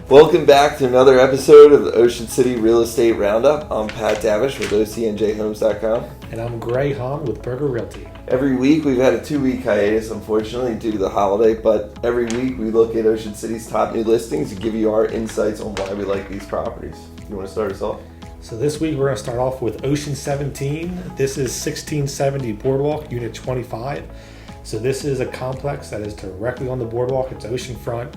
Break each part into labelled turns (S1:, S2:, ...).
S1: Welcome back to another episode of the Ocean City Real Estate Roundup. I'm Pat Davish with OCNJHomes.com.
S2: And I'm Haenn with Burger Realty.
S1: Every week we've had a 2-week hiatus, unfortunately, due to the holiday, but every week we look at Ocean City's top new listings and give you our insights on why we like these properties. You want to start us off?
S2: So this week we're going to start off with Ocean 17. This is 1670 Boardwalk, Unit 25. So this is a complex that is directly on the boardwalk. It's oceanfront.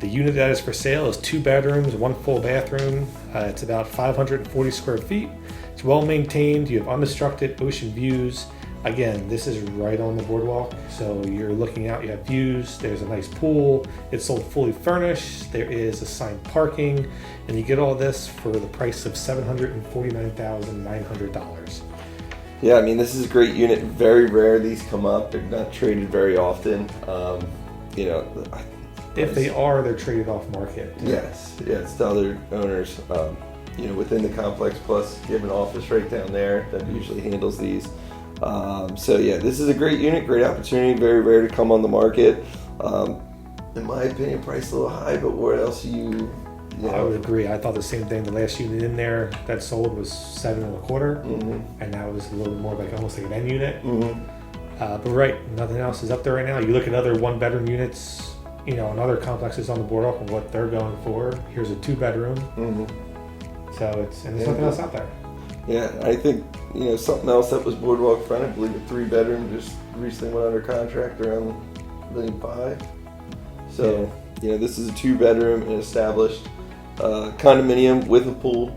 S2: The unit that is for sale is 2 bedrooms, 1 full bathroom. It's about 540 square feet. It's well maintained. You have unobstructed ocean views. Again, this is right on the boardwalk. So you're looking out, you have views. There's a nice pool. It's sold fully furnished. There is assigned parking. And you get all this for the price of $749,900.
S1: Yeah, I mean, this is a great unit. Very rare these come up. They're not traded very often.
S2: If they are, they're traded off market.
S1: Yes, it's to other owners, within the complex. Plus, you have an office right down there that usually handles these. This is a great unit, great opportunity. Very rare to come on the market. In my opinion, priced a little high, but what else
S2: I would agree. I thought the same thing. The last unit in there that sold was $7.25, and that was a little bit more like almost like an end unit. But nothing else is up there right now. You look at other 1-bedroom units, and other complexes on the boardwalk and what they're going for. Here's a 2-bedroom. So there's nothing else out there.
S1: Yeah, I think something else that was boardwalk front. I believe a 3-bedroom just recently went under contract around $1.5 million. So this is a 2-bedroom and established condominium with a pool.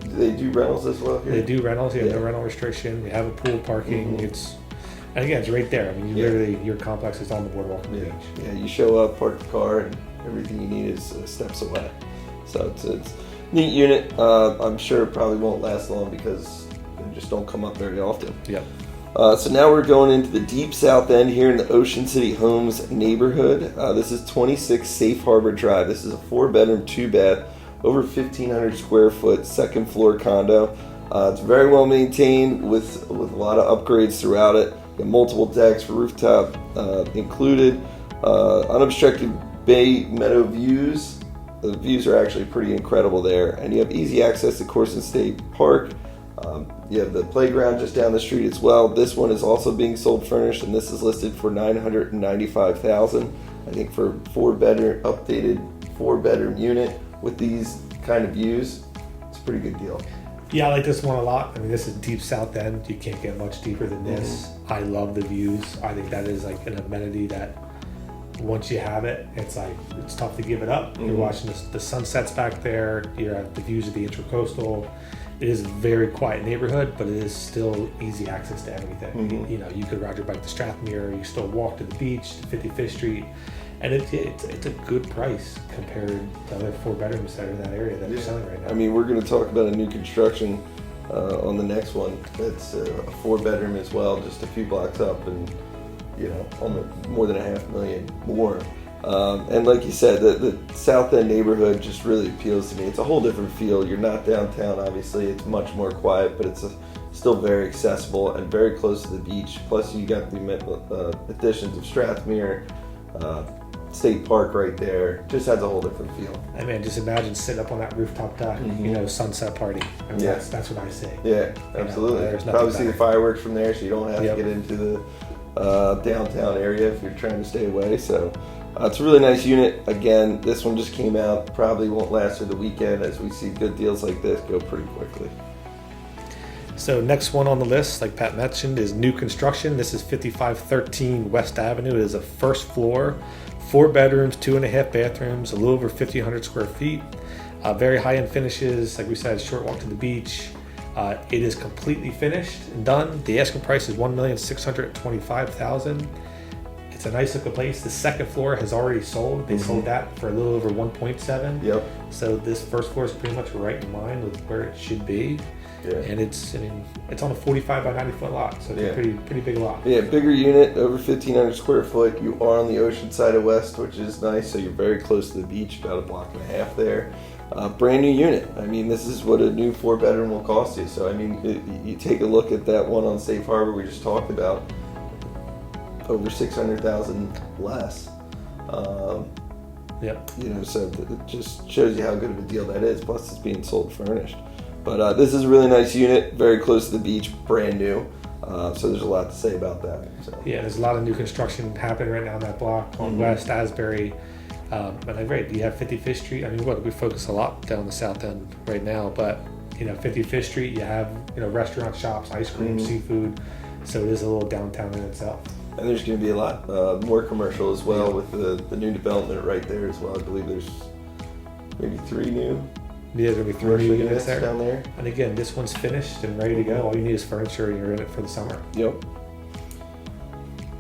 S1: They do rentals as well here?
S2: They do rentals. No rental restriction. They have a pool, parking. It's right there. I mean, literally your complex is on the boardwalk on the beach. Yeah,
S1: you show up, park the car, and everything you need is steps away. So it's a neat unit. I'm sure it probably won't last long because they just don't come up very often.
S2: Yep.
S1: So now we're going into the deep south end here in the Ocean City Homes neighborhood. This is 26 Safe Harbor Drive. This is a 4-bedroom, 2-bath, over 1,500 square foot, 2nd floor condo. It's very well maintained with a lot of upgrades throughout it. Got multiple decks for rooftop included. Unobstructed bay meadow views. The views are actually pretty incredible there. And you have easy access to Corson State Park. You have the playground just down the street as well. This one is also being sold furnished, and this is listed for $995,000. I think for updated 4-bedroom unit with these kind of views, it's a pretty good deal.
S2: Yeah, I like this one a lot. I mean, this is deep south end. You can't get much deeper than this. I love the views. I think that is like an amenity that once you have it, it's tough to give it up. You're watching the sunsets back there. You're at the views of the Intracoastal. It is a very quiet neighborhood, but it is still easy access to everything. You could ride your bike to Strathmere. You still walk to the beach, to 55th Street. And it's a good price compared to other 4-bedrooms that are in that area that are selling right now.
S1: I mean, we're going to talk about a new construction on the next one. It's a 4-bedroom as well, just a few blocks up, and almost more than $500,000 more. And like you said, the South End neighborhood just really appeals to me. It's a whole different feel. You're not downtown, obviously. It's much more quiet, but it's still very accessible and very close to the beach. Plus, you got the additions of Strathmere. State Park right there just has a whole different feel.
S2: I mean, just imagine sitting up on that rooftop deck, sunset party. I mean, that's what I say.
S1: Yeah, absolutely. Probably see the fireworks from there, so you don't have to get into the downtown area if you're trying to stay away. So it's a really nice unit. Again, this one just came out. Probably won't last through the weekend, as we see good deals like this go pretty quickly.
S2: So next one on the list, like Pat mentioned, is new construction. This is 5513 West Avenue. It is a 1st floor, 4 bedrooms, 2.5 bathrooms, a little over 1,500 square feet. Very high-end finishes. Like we said, short walk to the beach. It is completely finished and done. The asking price is $1,625,000. It's a nice looking place. The 2nd floor has already sold. They sold that for a little over 1.7.
S1: Yep.
S2: So this 1st floor is pretty much right in line with where it should be. Yeah. And it's on a 45 by 90 foot lot, so it's a pretty big lot.
S1: Yeah, bigger unit, over 1,500 square foot. You are on the ocean side of West, which is nice, so you're very close to the beach, about 1.5 blocks there. Brand new unit. I mean, this is what a new 4-bedroom will cost you. So, I mean, you take a look at that one on Safe Harbor we just talked about, over $600,000 less.
S2: Yep.
S1: You know, so it just shows you how good of a deal that is. Plus, it's being sold furnished. But this is a really nice unit, very close to the beach, brand new. So there's a lot to say about that. So.
S2: Yeah, there's a lot of new construction happening right now on that block on West Asbury. And I'm right, you have 55th Street. I mean, we focus a lot down the south end right now, but 55th Street, you have restaurant shops, ice cream, seafood. So it is a little downtown in itself.
S1: And there's going to be a lot more commercial as well with the new development right there as well. I believe there's maybe 3 new.
S2: Yeah, there's going to be 3 new units there.
S1: Down there.
S2: And again, this one's finished and ready to go. All you need is furniture and you're in it for the summer.
S1: Yep.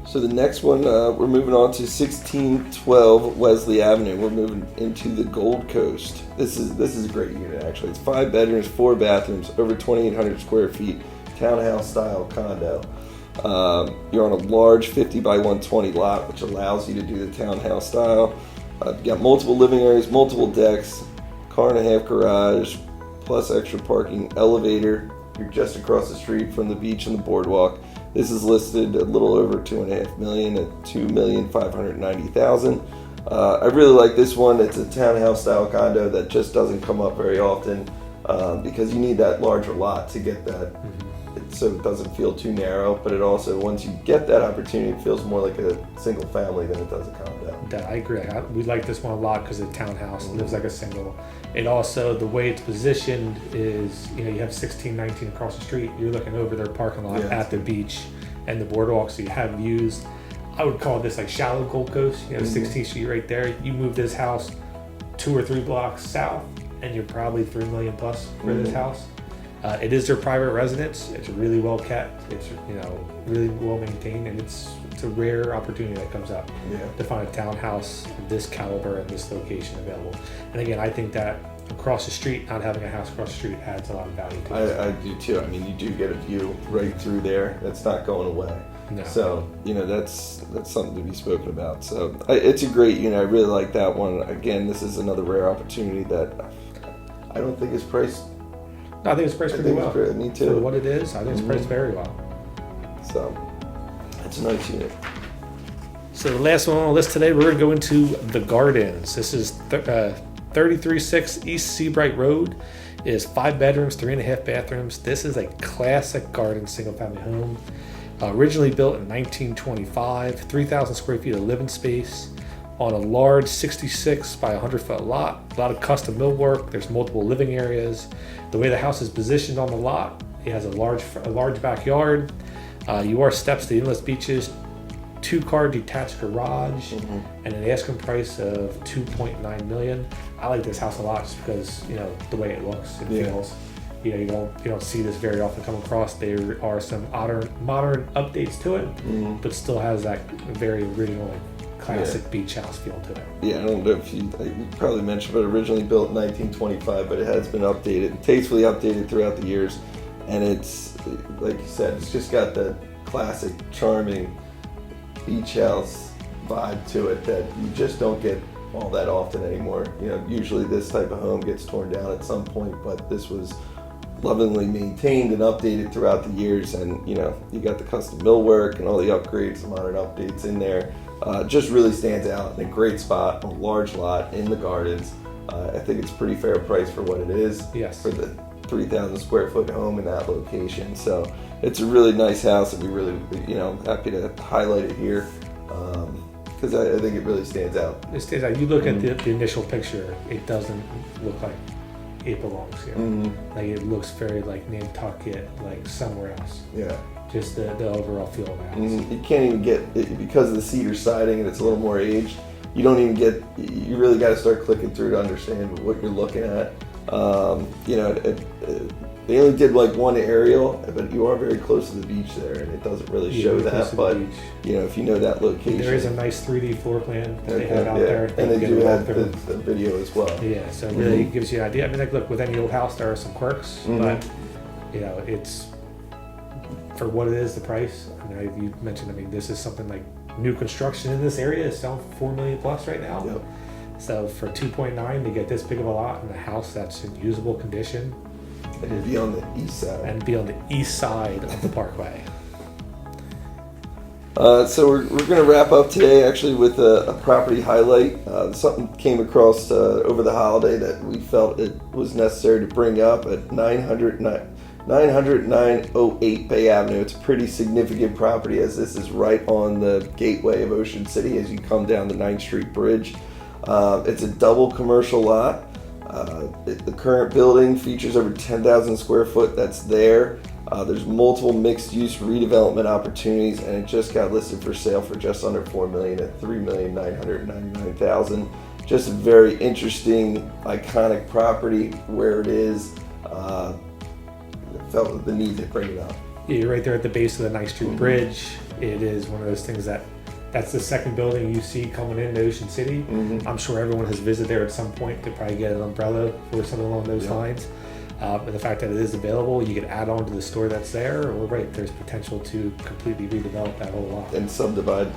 S1: So the next one, we're moving on to 1612 Wesley Avenue. We're moving into the Gold Coast. This is a great unit, actually. It's 5 bedrooms, 4 bathrooms, over 2,800 square feet, townhouse style condo. You're on a large 50 by 120 lot, which allows you to do the townhouse style. You've got multiple living areas, multiple decks, car and a half garage, plus extra parking, elevator. You're just across the street from the beach and the boardwalk. This is listed a little over $2.5 million at $2,590,000. I really like this one. It's a townhouse style condo that just doesn't come up very often because you need that larger lot to get that. So it doesn't feel too narrow, but it also, once you get that opportunity, it feels more like a single family than it does a condo.
S2: I agree. We like this one a lot because it's a townhouse. It lives like a single. It also, the way it's positioned is, you have 1619 across the street. You're looking over their parking lot at the beach and the boardwalk, so you have views. I would call this like shallow Gold Coast. 16th Street right there. You move this house 2 or 3 blocks south, and you're probably $3 million plus for this house. It is their private residence. It's really well kept. It's really well maintained, and it's a rare opportunity that comes up to find a townhouse of this caliber and this location available. And again, I think that across the street, not having a house across the street adds a lot of value to it.
S1: I do too. I mean, you do get a view right through there. That's not going away.
S2: No.
S1: So that's something to be spoken about. So it's a great unit. I really like that one. Again, this is another rare opportunity that I don't think is priced.
S2: I think it's priced pretty well.
S1: Me too.
S2: For what it is, I think it's priced very well. So,
S1: it's a nice unit.
S2: So the last one on the list today, we're going to go into the Gardens. This is 336 East Seabright Road. It is 5 bedrooms, 3.5 bathrooms. This is a classic garden single-family home. Originally built in 1925, 3,000 square feet of living space on a large 66 by 100 foot lot. A lot of custom millwork. There's multiple living areas. The way the house is positioned on the lot, it has a large backyard. You are steps to endless beaches, 2-car detached garage, and an asking price of $2.9 million. I like this house a lot just because the way it looks and feels. You don't see this very often come across. There are some modern updates to it, but still has that very original classic beach house feel to it.
S1: Yeah, I don't know if you probably mentioned, but originally built in 1925, but it has been updated, tastefully updated throughout the years. And it's, like you said, it's just got that classic, charming beach house vibe to it that you just don't get all that often anymore. Usually this type of home gets torn down at some point, but this was lovingly maintained and updated throughout the years. And, you got the custom millwork and all the upgrades, the modern updates in there. Just really stands out in a great spot, a large lot in the Gardens. I think it's a pretty fair price for what it is.
S2: Yes.
S1: For the 3,000 square foot home in that location. So it's a really nice house, and we really, happy to highlight it here because I think it really stands out.
S2: It stands out. You look at the initial picture, it doesn't look like it belongs here. Like it looks very like Nantucket, like somewhere else.
S1: Yeah.
S2: Just the overall feel of the house.
S1: You can't even get it because of the cedar siding and it's a little more aged. You don't even get. You really got to start clicking through to understand what you're looking at. They only did like one aerial, but you are very close to the beach there, and it doesn't really show that. But if you know that location,
S2: there is a nice 3D floor plan that they have out there,
S1: and they do have the video as well.
S2: Yeah, so it really gives you an idea. I mean, like, look, with any old house, there are some quirks, but it's for what it is, the price. I mean, you mentioned. I mean, this is something like new construction in this area is selling $4 million plus right now.
S1: Yep.
S2: So for 2.9 to get this big of a lot and a house that's in usable condition.
S1: And be on the east side.
S2: And be on the east side of the parkway.
S1: So we're going to wrap up today actually with a property highlight. Something came across over the holiday that we felt it was necessary to bring up at 90908 Bay Avenue. It's a pretty significant property as this is right on the gateway of Ocean City as you come down the 9th Street Bridge. It's a double commercial lot. The current building features over 10,000 square foot that's there. There's multiple mixed-use redevelopment opportunities, and it just got listed for sale for just under $4 million at $3,999,000. Just a very interesting, iconic property where it is. Felt the need to bring it up.
S2: Yeah, you're right there at the base of the 9th Street Bridge. It is one of those things that's the second building you see coming into Ocean City. I'm sure everyone has visited there at some point to probably get an umbrella or something along those lines. And the fact that it is available, you can add on to the store that's there, or there's potential to completely redevelop that whole lot.
S1: And subdivide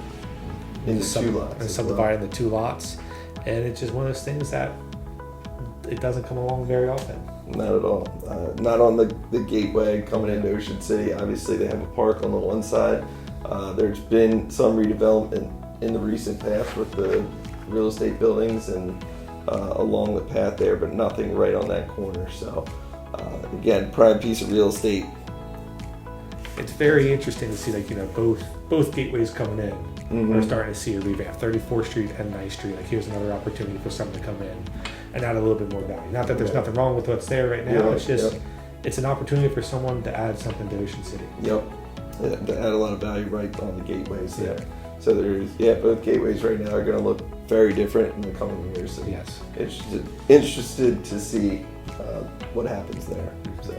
S1: into two lots.
S2: And subdivide into 2 lots. And it's just one of those things that it doesn't come along very often.
S1: Not at all. Not on the gateway coming into Ocean City. Obviously, they have a park on the one side. There's been some redevelopment in the recent past with the real estate buildings and along the path there, but nothing right on that corner. So, again, prime piece of real estate.
S2: It's very interesting to see, both gateways coming in. We're starting to see a revamp. 34th Street and 9th Street. Here's another opportunity for someone to come in and add a little bit more value. Not that there's nothing wrong with what's there right now. It's just it's an opportunity for someone to add something to Ocean City.
S1: Yep. To add a lot of value right on the gateways there. So there's both gateways right now are going to look very different in the coming years. So
S2: yes.
S1: Interested to see what happens there. So.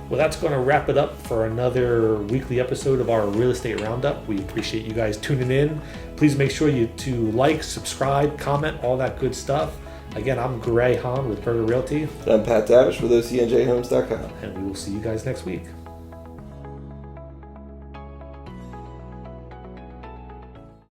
S2: Well, that's going to wrap it up for another weekly episode of our Real Estate Roundup. We appreciate you guys tuning in. Please make sure to like, subscribe, comment, all that good stuff. Again, I'm Haenn with Berger Realty.
S1: And I'm Pat Davish with OCNJHomes.com.
S2: And we will see you guys next week.